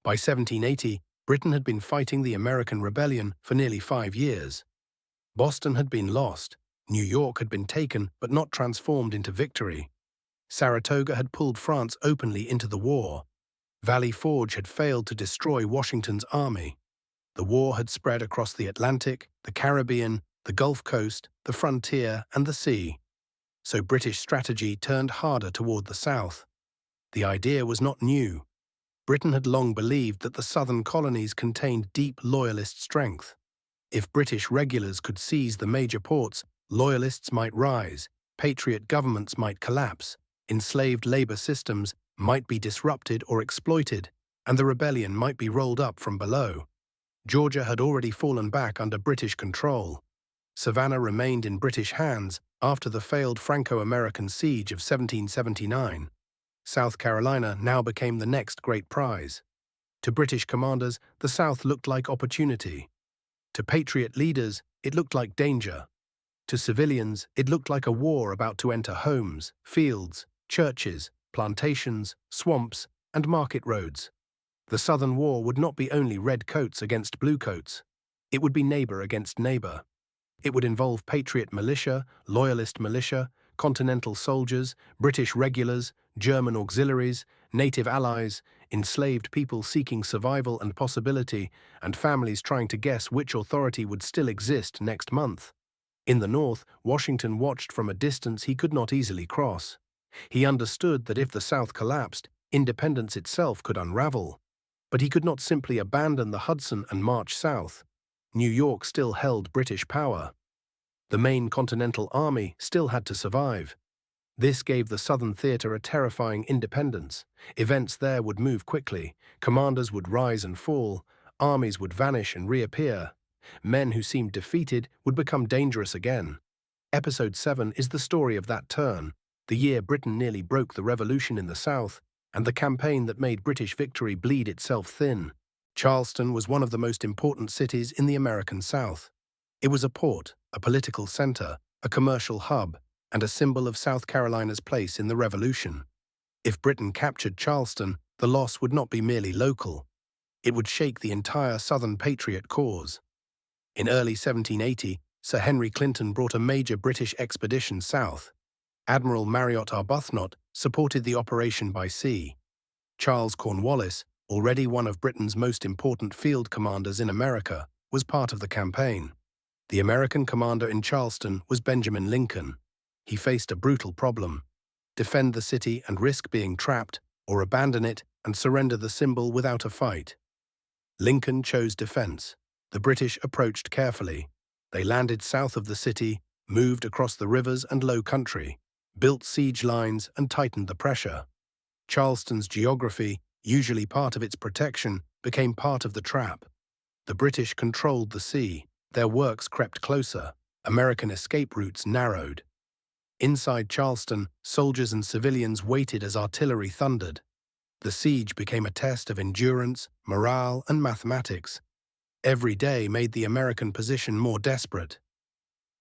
By 1780, Britain had been fighting the American Rebellion for nearly 5 years. Boston had been lost, New York had been taken but not transformed into victory. Saratoga had pulled France openly into the war. Valley Forge had failed to destroy Washington's army. The war had spread across the Atlantic, the Caribbean, the Gulf Coast, the frontier, and the sea. So British strategy turned harder toward the south. The idea was not new. Britain had long believed that the southern colonies contained deep Loyalist strength. If British regulars could seize the major ports, Loyalists might rise, Patriot governments might collapse, enslaved labor systems might be disrupted or exploited, and the rebellion might be rolled up from below. Georgia had already fallen back under British control. Savannah remained in British hands after the failed Franco-American siege of 1779. South Carolina now became the next great prize. To British commanders, the South looked like opportunity. To Patriot leaders, it looked like danger. To civilians, it looked like a war about to enter homes, fields, churches, plantations, swamps, and market roads. The Southern War would not be only red coats against blue coats. It would be neighbor against neighbor. It would involve Patriot militia, Loyalist militia, Continental soldiers, British regulars, German auxiliaries, native allies, enslaved people seeking survival and possibility, and families trying to guess which authority would still exist next month. In the North, Washington watched from a distance he could not easily cross. He understood that if the South collapsed, independence itself could unravel. But he could not simply abandon the Hudson and march south. New York still held British power. The main Continental Army still had to survive. This gave the Southern theater a terrifying independence. Events there would move quickly, commanders would rise and fall, armies would vanish and reappear. Men who seemed defeated would become dangerous again. Episode 7 is the story of that turn, the year Britain nearly broke the revolution in the South, and the campaign that made British victory bleed itself thin. Charleston was one of the most important cities in the American South. It was a port, a political center, a commercial hub, and a symbol of South Carolina's place in the Revolution. If Britain captured Charleston, the loss would not be merely local. It would shake the entire Southern Patriot cause. In early 1780, Sir Henry Clinton brought a major British expedition south. Admiral Marriott Arbuthnot supported the operation by sea. Charles Cornwallis, already one of Britain's most important field commanders in America, was part of the campaign. The American commander in Charleston was Benjamin Lincoln. He faced a brutal problem: defend the city and risk being trapped, or abandon it and surrender the symbol without a fight. Lincoln chose defense. The British approached carefully. They landed south of the city, moved across the rivers and low country, built siege lines and tightened the pressure. Charleston's geography, usually part of its protection, became part of the trap. The British controlled the sea. Their works crept closer. American escape routes narrowed. Inside Charleston, soldiers and civilians waited as artillery thundered. The siege became a test of endurance, morale, and mathematics. Every day made the American position more desperate.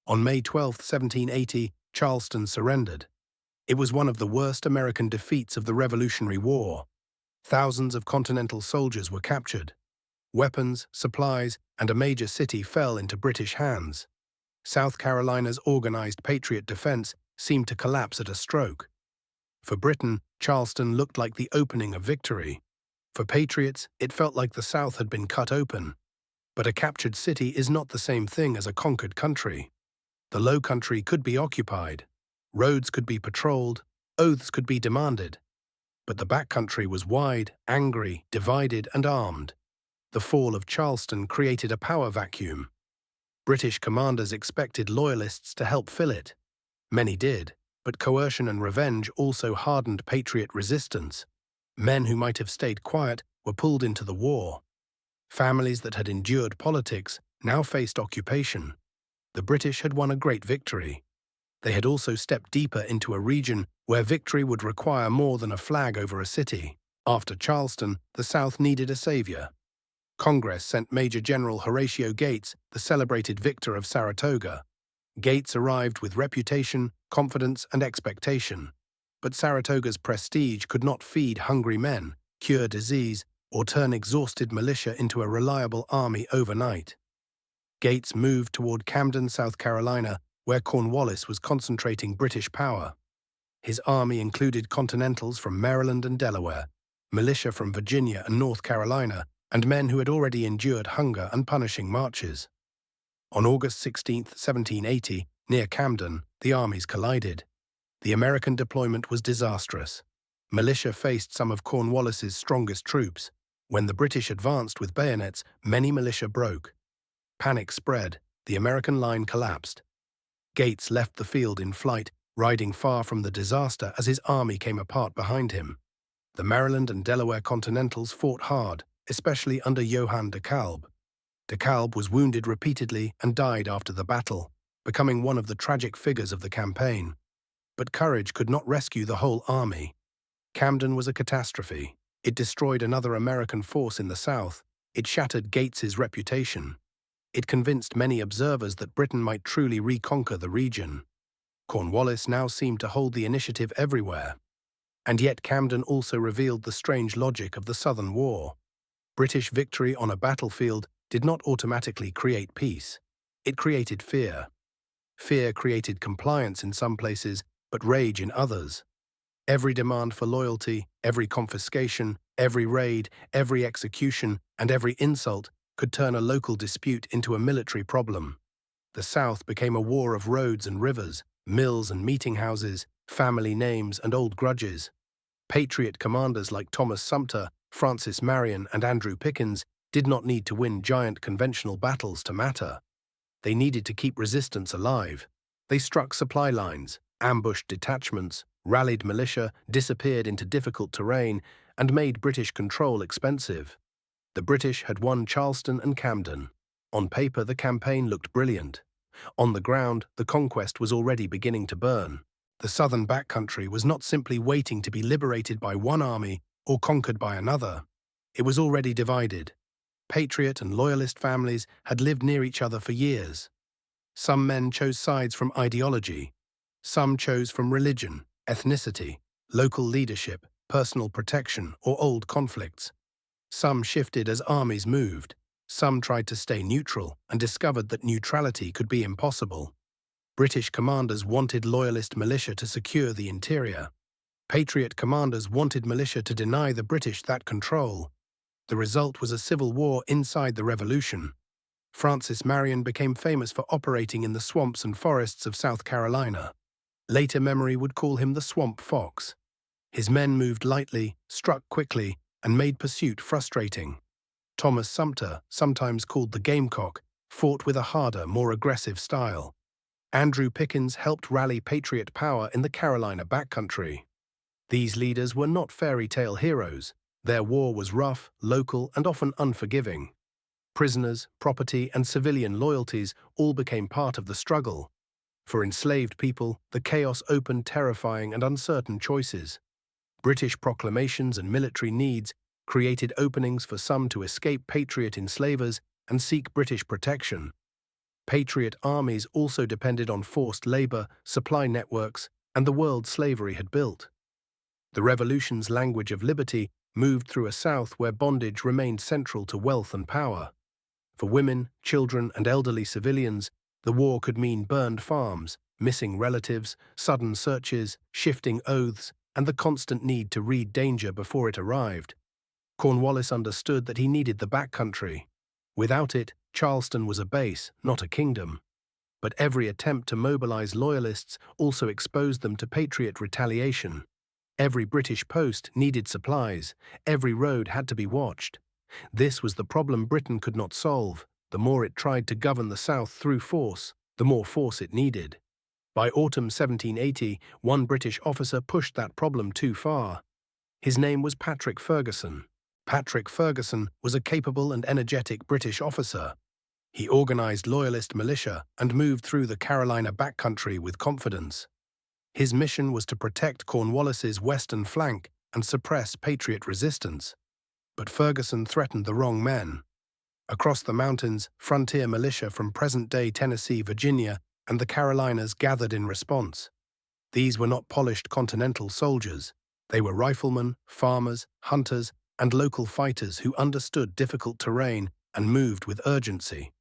On May 12, 1780, Charleston surrendered. It was one of the worst American defeats of the Revolutionary War. Thousands of Continental soldiers were captured. Weapons, supplies, and a major city fell into British hands. South Carolina's organized Patriot defense seemed to collapse at a stroke. For Britain, Charleston looked like the opening of victory. For Patriots, it felt like the South had been cut open. But a captured city is not the same thing as a conquered country. The Low Country could be occupied. Roads could be patrolled. Oaths could be demanded. But the Backcountry was wide, angry, divided, and armed. The fall of Charleston created a power vacuum. British commanders expected Loyalists to help fill it. Many did, but coercion and revenge also hardened Patriot resistance. Men who might have stayed quiet were pulled into the war. Families that had endured politics now faced occupation. The British had won a great victory. They had also stepped deeper into a region where victory would require more than a flag over a city. After Charleston, the South needed a savior. Congress sent Major General Horatio Gates, the celebrated victor of Saratoga. Gates arrived with reputation, confidence, and expectation. But Saratoga's prestige could not feed hungry men, cure disease, or turn exhausted militia into a reliable army overnight. Gates moved toward Camden, South Carolina, where Cornwallis was concentrating British power. His army included Continentals from Maryland and Delaware, militia from Virginia and North Carolina, and men who had already endured hunger and punishing marches. On August 16, 1780, near Camden, the armies collided. The American deployment was disastrous. Militia faced some of Cornwallis's strongest troops. When the British advanced with bayonets, many militia broke. Panic spread. The American line collapsed. Gates left the field in flight, riding far from the disaster as his army came apart behind him. The Maryland and Delaware Continentals fought hard, especially under Johann de Kalb. De Kalb was wounded repeatedly and died after the battle, becoming one of the tragic figures of the campaign. But courage could not rescue the whole army. Camden was a catastrophe. It destroyed another American force in the South. It shattered Gates's reputation. It convinced many observers that Britain might truly reconquer the region. Cornwallis now seemed to hold the initiative everywhere. And yet Camden also revealed the strange logic of the Southern War. British victory on a battlefield did not automatically create peace. It created fear. Fear created compliance in some places, but rage in others. Every demand for loyalty, every confiscation, every raid, every execution, and every insult could turn a local dispute into a military problem. The South became a war of roads and rivers, mills and meeting houses, family names and old grudges. Patriot commanders like Thomas Sumter, Francis Marion, and Andrew Pickens did not need to win giant conventional battles to matter. They needed to keep resistance alive. They struck supply lines, ambushed detachments, rallied militia, disappeared into difficult terrain, and made British control expensive. The British had won Charleston and Camden. On paper, the campaign looked brilliant. On the ground, the conquest was already beginning to burn. The southern backcountry was not simply waiting to be liberated by one army or conquered by another. It was already divided. Patriot and Loyalist families had lived near each other for years. Some men chose sides from ideology. Some chose from religion, ethnicity, local leadership, personal protection, or old conflicts. Some shifted as armies moved. Some tried to stay neutral and discovered that neutrality could be impossible. British commanders wanted Loyalist militia to secure the interior. Patriot commanders wanted militia to deny the British that control. The result was a civil war inside the Revolution. Francis Marion became famous for operating in the swamps and forests of South Carolina. Later memory would call him the Swamp Fox. His men moved lightly, struck quickly, and made pursuit frustrating. Thomas Sumter, sometimes called the Gamecock, fought with a harder, more aggressive style. Andrew Pickens helped rally Patriot power in the Carolina backcountry. These leaders were not fairy tale heroes. Their war was rough, local, and often unforgiving. Prisoners, property, and civilian loyalties all became part of the struggle. For enslaved people, the chaos opened terrifying and uncertain choices. British proclamations and military needs created openings for some to escape Patriot enslavers and seek British protection. Patriot armies also depended on forced labor, supply networks, and the world slavery had built. The Revolution's language of liberty moved through a South where bondage remained central to wealth and power. For women, children, and elderly civilians, the war could mean burned farms, missing relatives, sudden searches, shifting oaths, and the constant need to read danger before it arrived. Cornwallis understood that he needed the backcountry. Without it, Charleston was a base, not a kingdom. But every attempt to mobilize Loyalists also exposed them to Patriot retaliation. Every British post needed supplies. Every road had to be watched. This was the problem Britain could not solve. The more it tried to govern the South through force, the more force it needed. By autumn 1780, one British officer pushed that problem too far. His name was Patrick Ferguson. Patrick Ferguson was a capable and energetic British officer. He organized Loyalist militia and moved through the Carolina backcountry with confidence. His mission was to protect Cornwallis's western flank and suppress Patriot resistance. But Ferguson threatened the wrong men. Across the mountains, frontier militia from present-day Tennessee, Virginia, and the Carolinas gathered in response. These were not polished Continental soldiers. They were riflemen, farmers, hunters, and local fighters who understood difficult terrain and moved with urgency.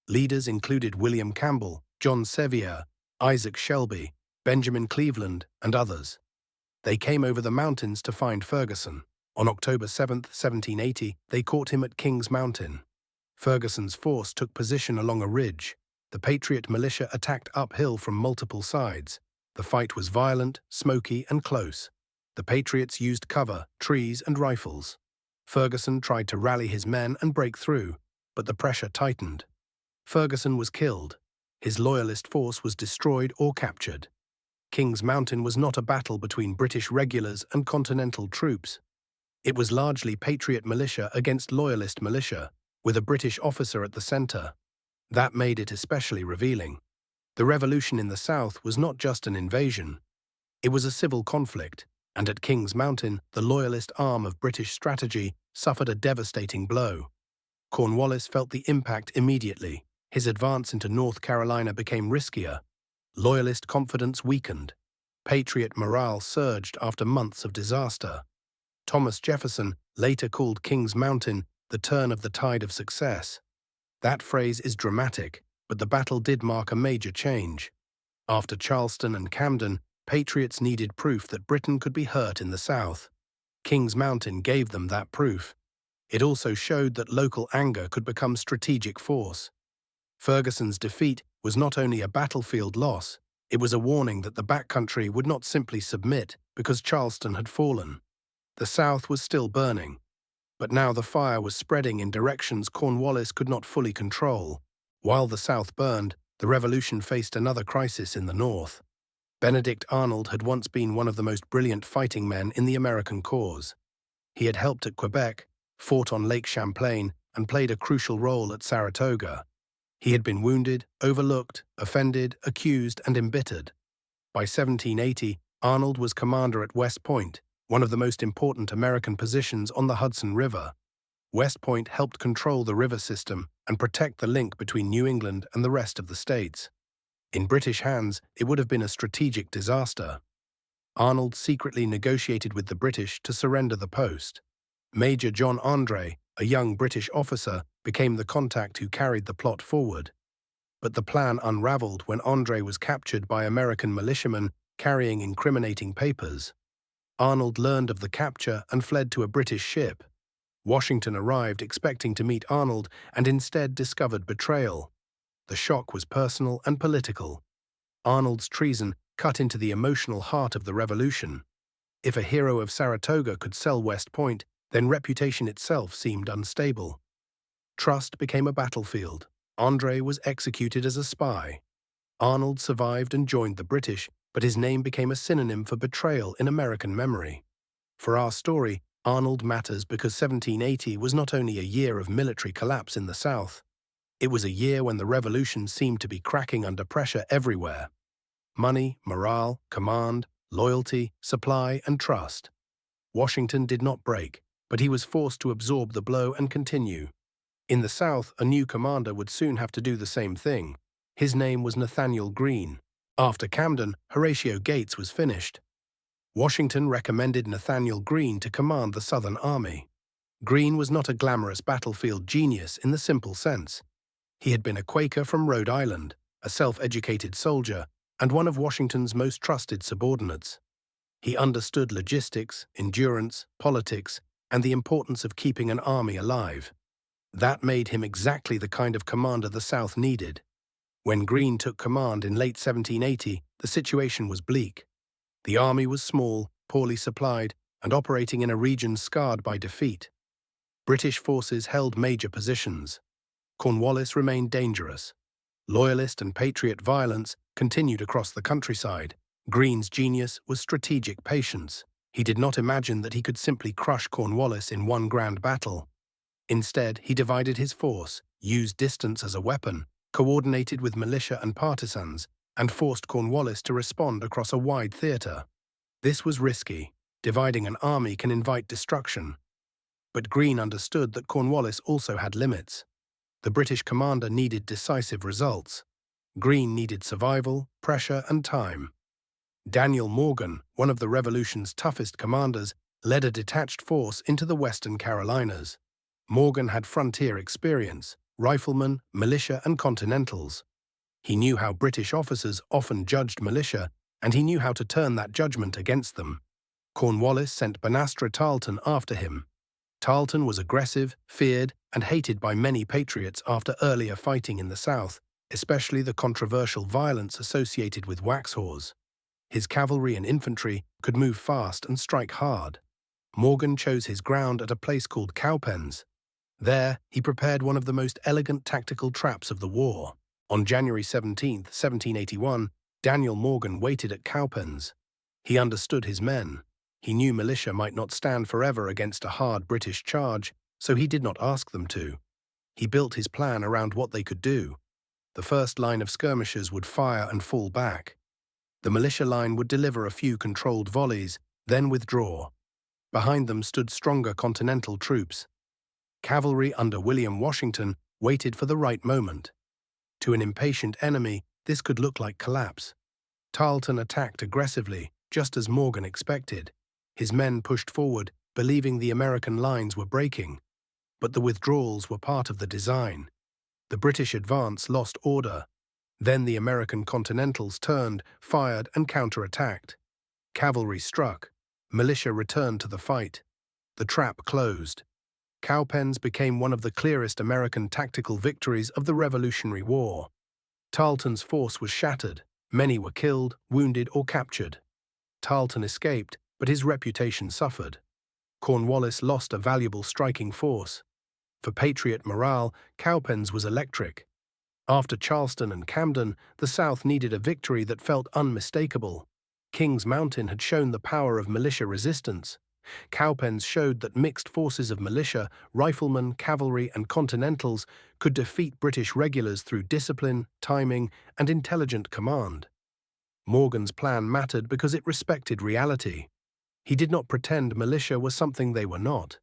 Leaders included William Campbell, John Sevier, Isaac Shelby, Benjamin Cleveland, and others. They came over the mountains to find Ferguson. On October 7, 1780, they caught him at King's Mountain. Ferguson's force took position along a ridge. The Patriot militia attacked uphill from multiple sides. The fight was violent, smoky, and close. The Patriots used cover, trees, and rifles. Ferguson tried to rally his men and break through, but the pressure tightened. Ferguson was killed. His Loyalist force was destroyed or captured. King's Mountain was not a battle between British regulars and Continental troops. It was largely Patriot militia against Loyalist militia, with a British officer at the center. That made it especially revealing. The revolution in the South was not just an invasion. It was a civil conflict, and at King's Mountain, the Loyalist arm of British strategy suffered a devastating blow. Cornwallis felt the impact immediately. His advance into North Carolina became riskier. Loyalist confidence weakened. Patriot morale surged after months of disaster. Thomas Jefferson later called King's Mountain the turn of the tide of success. That phrase is dramatic, but the battle did mark a major change. After Charleston and Camden, Patriots needed proof that Britain could be hurt in the South. King's Mountain gave them that proof. It also showed that local anger could become strategic force. Ferguson's defeat was not only a battlefield loss, it was a warning that the Backcountry would not simply submit because Charleston had fallen. The South was still burning, but now the fire was spreading in directions Cornwallis could not fully control. While the South burned, the Revolution faced another crisis in the North. Benedict Arnold had once been one of the most brilliant fighting men in the American cause. He had helped at Quebec, fought on Lake Champlain, and played a crucial role at Saratoga. He had been wounded, overlooked, offended, accused, and embittered. By 1780, Arnold was commander at West Point, one of the most important American positions on the Hudson River. West Point helped control the river system and protect the link between New England and the rest of the states. In British hands, it would have been a strategic disaster. Arnold secretly negotiated with the British to surrender the post. Major John Andre, a young British officer, became the contact who carried the plot forward. But the plan unraveled when Andre was captured by American militiamen carrying incriminating papers. Arnold learned of the capture and fled to a British ship. Washington arrived expecting to meet Arnold and instead discovered betrayal. The shock was personal and political. Arnold's treason cut into the emotional heart of the revolution. If a hero of Saratoga could sell West Point, then reputation itself seemed unstable. Trust became a battlefield. Andre was executed as a spy. Arnold survived and joined the British, but his name became a synonym for betrayal in American memory. For our story, Arnold matters because 1780 was not only a year of military collapse in the South. It was a year when the revolution seemed to be cracking under pressure everywhere. Money, morale, command, loyalty, supply, and trust. Washington did not break, but he was forced to absorb the blow and continue. In the South, a new commander would soon have to do the same thing. His name was Nathanael Greene. After Camden, Horatio Gates was finished. Washington recommended Nathanael Greene to command the Southern Army. Greene was not a glamorous battlefield genius in the simple sense. He had been a Quaker from Rhode Island, a self-educated soldier, and one of Washington's most trusted subordinates. He understood logistics, endurance, politics, and the importance of keeping an army alive. That made him exactly the kind of commander the South needed. When Greene took command in late 1780, the situation was bleak. The army was small, poorly supplied, and operating in a region scarred by defeat. British forces held major positions. Cornwallis remained dangerous. Loyalist and Patriot violence continued across the countryside. Greene's genius was strategic patience. He did not imagine that he could simply crush Cornwallis in one grand battle. Instead, he divided his force, used distance as a weapon, coordinated with militia and partisans, and forced Cornwallis to respond across a wide theater. This was risky. Dividing an army can invite destruction. But Greene understood that Cornwallis also had limits. The British commander needed decisive results. Greene needed survival, pressure, and time. Daniel Morgan, one of the Revolution's toughest commanders, led a detached force into the Western Carolinas. Morgan had frontier experience, riflemen, militia, and Continentals. He knew how British officers often judged militia, and he knew how to turn that judgment against them. Cornwallis sent Banastra Tarleton after him. Tarleton was aggressive, feared, and hated by many Patriots after earlier fighting in the South, especially the controversial violence associated with Waxhaws. His cavalry and infantry could move fast and strike hard. Morgan chose his ground at a place called Cowpens. There, he prepared one of the most elegant tactical traps of the war. On January 17, 1781, Daniel Morgan waited at Cowpens. He understood his men. He knew militia might not stand forever against a hard British charge, so he did not ask them to. He built his plan around what they could do. The first line of skirmishers would fire and fall back. The militia line would deliver a few controlled volleys, then withdraw. Behind them stood stronger Continental troops. Cavalry under William Washington waited for the right moment. To an impatient enemy, this could look like collapse. Tarleton attacked aggressively, just as Morgan expected. His men pushed forward, believing the American lines were breaking. But the withdrawals were part of the design. The British advance lost order. Then the American Continentals turned, fired, and counterattacked. Cavalry struck. Militia returned to the fight. The trap closed. Cowpens became one of the clearest American tactical victories of the Revolutionary War. Tarleton's force was shattered. Many were killed, wounded, or captured. Tarleton escaped, but his reputation suffered. Cornwallis lost a valuable striking force. For Patriot morale, Cowpens was electric. After Charleston and Camden, the South needed a victory that felt unmistakable. Kings Mountain had shown the power of militia resistance. Cowpens showed that mixed forces of militia, riflemen, cavalry, and Continentals could defeat British regulars through discipline, timing, and intelligent command. Morgan's plan mattered because it respected reality. He did not pretend militia were something they were not.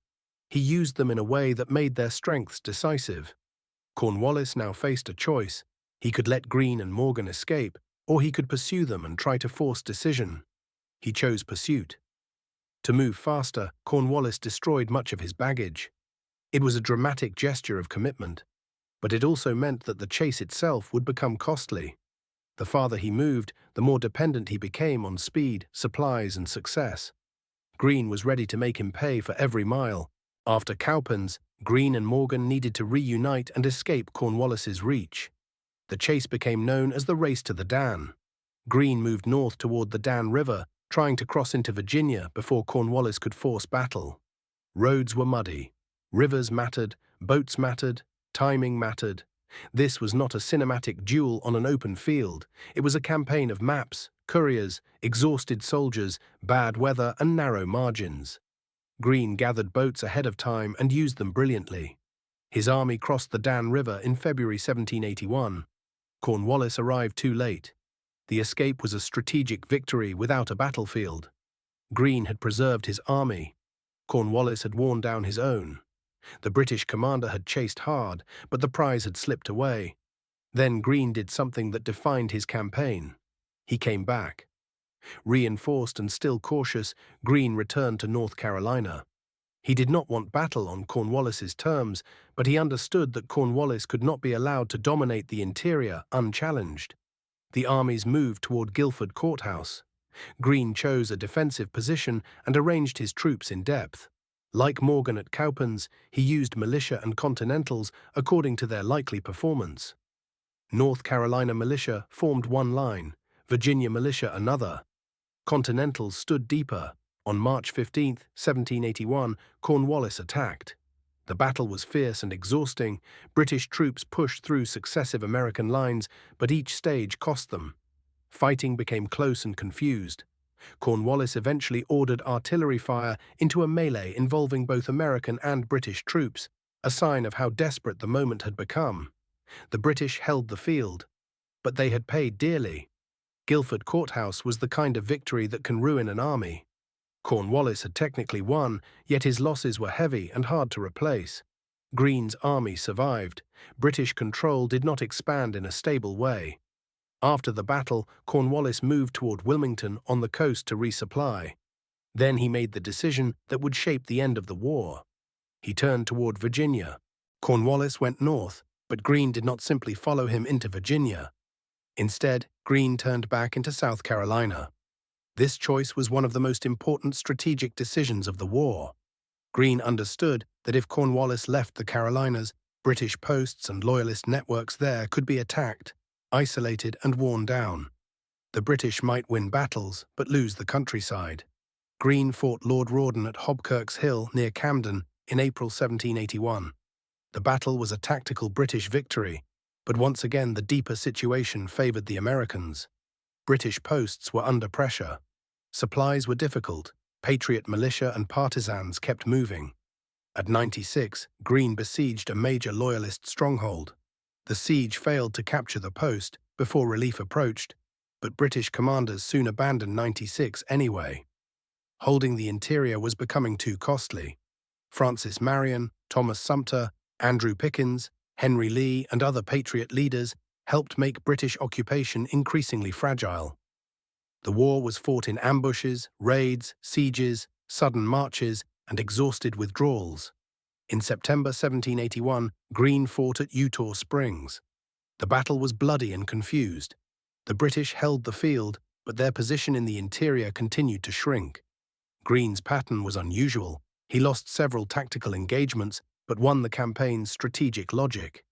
He used them in a way that made their strengths decisive. Cornwallis now faced a choice. He could let Greene and Morgan escape, or he could pursue them and try to force decision. He chose pursuit. To move faster, Cornwallis destroyed much of his baggage. It was a dramatic gesture of commitment, but it also meant that the chase itself would become costly. The farther he moved, the more dependent he became on speed, supplies, and success. Greene was ready to make him pay for every mile. After Cowpens, Greene and Morgan needed to reunite and escape Cornwallis's reach. The chase became known as the Race to the Dan. Greene moved north toward the Dan River, trying to cross into Virginia before Cornwallis could force battle. Roads were muddy. Rivers mattered, boats mattered, timing mattered. This was not a cinematic duel on an open field. It was a campaign of maps, couriers, exhausted soldiers, bad weather, and narrow margins. Greene gathered boats ahead of time and used them brilliantly. His army crossed the Dan River in February 1781. Cornwallis arrived too late. The escape was a strategic victory without a battlefield. Greene had preserved his army. Cornwallis had worn down his own. The British commander had chased hard, but the prize had slipped away. Then Greene did something that defined his campaign. He came back. Reinforced and still cautious, Greene returned to North Carolina. He did not want battle on Cornwallis's terms, but he understood that Cornwallis could not be allowed to dominate the interior unchallenged. The armies moved toward Guilford Courthouse. Greene chose a defensive position and arranged his troops in depth. Like Morgan at Cowpens, he used militia and Continentals according to their likely performance. North Carolina militia formed one line, Virginia militia another. Continentals stood deeper. On March 15, 1781, Cornwallis attacked. The battle was fierce and exhausting. British troops pushed through successive American lines, but each stage cost them. Fighting became close and confused. Cornwallis eventually ordered artillery fire into a melee involving both American and British troops, a sign of how desperate the moment had become. The British held the field, but they had paid dearly. Guilford Courthouse was the kind of victory that can ruin an army. Cornwallis had technically won, yet his losses were heavy and hard to replace. Greene's army survived. British control did not expand in a stable way. After the battle, Cornwallis moved toward Wilmington on the coast to resupply. Then he made the decision that would shape the end of the war. He turned toward Virginia. Cornwallis went north, but Greene did not simply follow him into Virginia. Instead, Greene turned back into South Carolina. This choice was one of the most important strategic decisions of the war. Greene understood that if Cornwallis left the Carolinas, British posts and Loyalist networks there could be attacked, isolated and worn down. The British might win battles, but lose the countryside. Greene fought Lord Rawdon at Hobkirk's Hill near Camden in April 1781. The battle was a tactical British victory, but once again the deeper situation favored the Americans. British posts were under pressure. Supplies were difficult. Patriot militia and partisans kept moving. At 96, Greene besieged a major Loyalist stronghold. The siege failed to capture the post before relief approached, but British commanders soon abandoned 96 anyway. Holding the interior was becoming too costly. Francis Marion, Thomas Sumter, Andrew Pickens, Henry Lee, and other Patriot leaders helped make British occupation increasingly fragile. The war was fought in ambushes, raids, sieges, sudden marches, and exhausted withdrawals. In September 1781, Greene fought at Eutaw Springs. The battle was bloody and confused. The British held the field, but their position in the interior continued to shrink. Greene's pattern was unusual. He lost several tactical engagements, but won the campaign's strategic logic.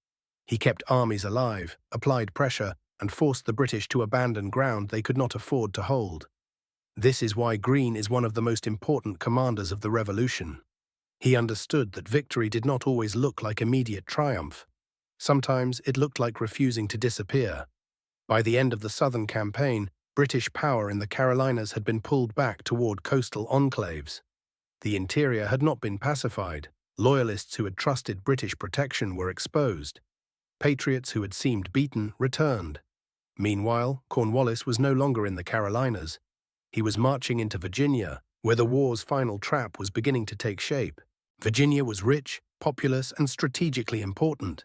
He kept armies alive, applied pressure, and forced the British to abandon ground they could not afford to hold. This is why Greene is one of the most important commanders of the Revolution. He understood that victory did not always look like immediate triumph. Sometimes it looked like refusing to disappear. By the end of the Southern campaign, British power in the Carolinas had been pulled back toward coastal enclaves. The interior had not been pacified. Loyalists who had trusted British protection were exposed. Patriots who had seemed beaten returned. Meanwhile, Cornwallis was no longer in the Carolinas. He was marching into Virginia, where the war's final trap was beginning to take shape. Virginia was rich, populous, and strategically important.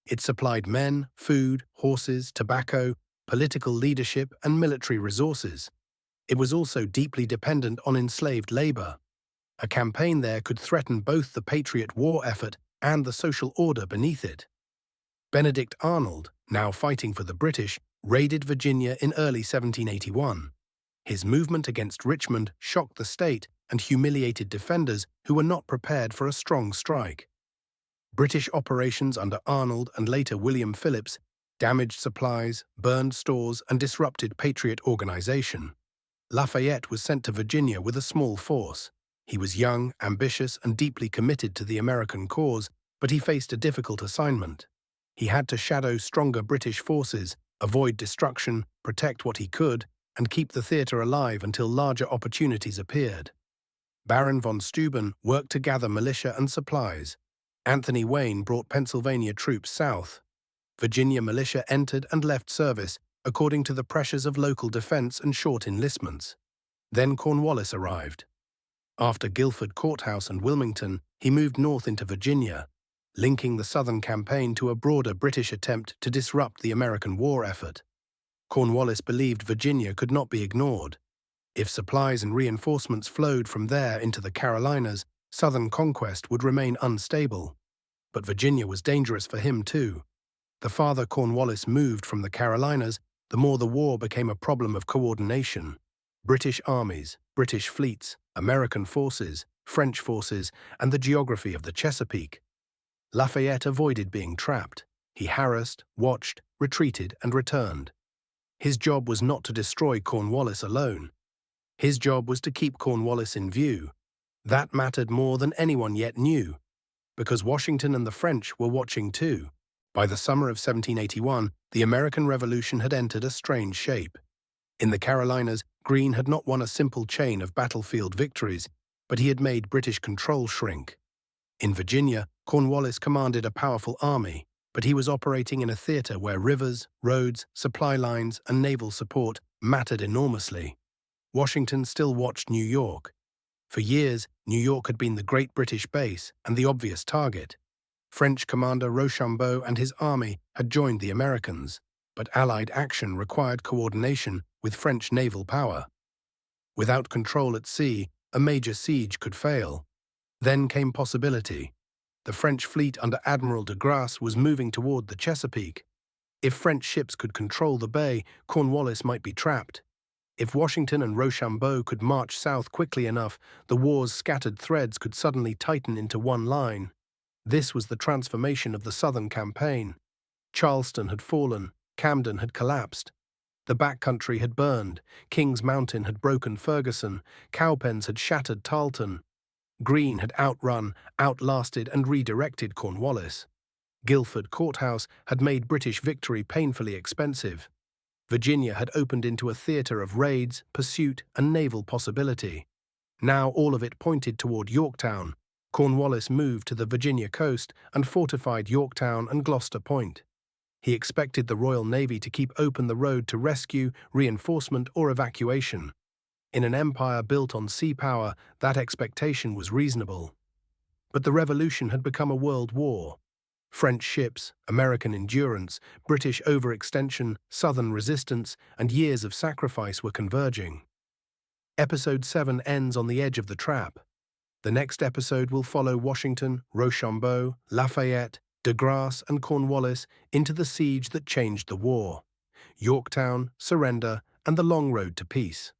It supplied men, food, horses, tobacco, political leadership, and military resources. It was also deeply dependent on enslaved labor. A campaign there could threaten both the Patriot war effort and the social order beneath it. Benedict Arnold, now fighting for the British, raided Virginia in early 1781. His movement against Richmond shocked the state and humiliated defenders who were not prepared for a strong strike. British operations under Arnold and later William Phillips damaged supplies, burned stores, and disrupted Patriot organization. Lafayette was sent to Virginia with a small force. He was young, ambitious, and deeply committed to the American cause, but he faced a difficult assignment. He had to shadow stronger British forces, avoid destruction, protect what he could, and keep the theater alive until larger opportunities appeared. Baron von Steuben worked to gather militia and supplies. Anthony Wayne brought Pennsylvania troops south. Virginia militia entered and left service according to the pressures of local defense and short enlistments. Then Cornwallis arrived. After Guilford Courthouse and Wilmington, he moved north into Virginia, linking the Southern campaign to a broader British attempt to disrupt the American war effort. Cornwallis believed Virginia could not be ignored. If supplies and reinforcements flowed from there into the Carolinas, Southern conquest would remain unstable. But Virginia was dangerous for him too. The farther Cornwallis moved from the Carolinas, the more the war became a problem of coordination. British armies, British fleets, American forces, French forces, and the geography of the Chesapeake. Lafayette avoided being trapped. He harassed, watched, retreated, and returned. His job was not to destroy Cornwallis alone. His job was to keep Cornwallis in view. That mattered more than anyone yet knew, because Washington and the French were watching too. By the summer of 1781, the American Revolution had entered a strange shape. In the Carolinas, Greene had not won a simple chain of battlefield victories, but he had made British control shrink. In Virginia, Cornwallis commanded a powerful army, but he was operating in a theater where rivers, roads, supply lines, and naval support mattered enormously. Washington still watched New York. For years, New York had been the great British base and the obvious target. French commander Rochambeau and his army had joined the Americans, but Allied action required coordination with French naval power. Without control at sea, a major siege could fail. Then came possibility. The French fleet under Admiral de Grasse was moving toward the Chesapeake. If French ships could control the bay, Cornwallis might be trapped. If Washington and Rochambeau could march south quickly enough, the war's scattered threads could suddenly tighten into one line. This was the transformation of the Southern campaign. Charleston had fallen, Camden had collapsed. The Backcountry had burned, King's Mountain had broken Ferguson, Cowpens had shattered Tarleton. Greene had outrun, outlasted, and redirected Cornwallis. Guilford Courthouse had made British victory painfully expensive. Virginia had opened into a theatre of raids, pursuit, and naval possibility. Now all of it pointed toward Yorktown. Cornwallis moved to the Virginia coast and fortified Yorktown and Gloucester Point. He expected the Royal Navy to keep open the road to rescue, reinforcement, or evacuation. In an empire built on sea power, that expectation was reasonable. But the Revolution had become a world war. French ships, American endurance, British overextension, Southern resistance, and years of sacrifice were converging. Episode 7 ends on the edge of the trap. The next episode will follow Washington, Rochambeau, Lafayette, de Grasse, and Cornwallis into the siege that changed the war. Yorktown, surrender, and the long road to peace.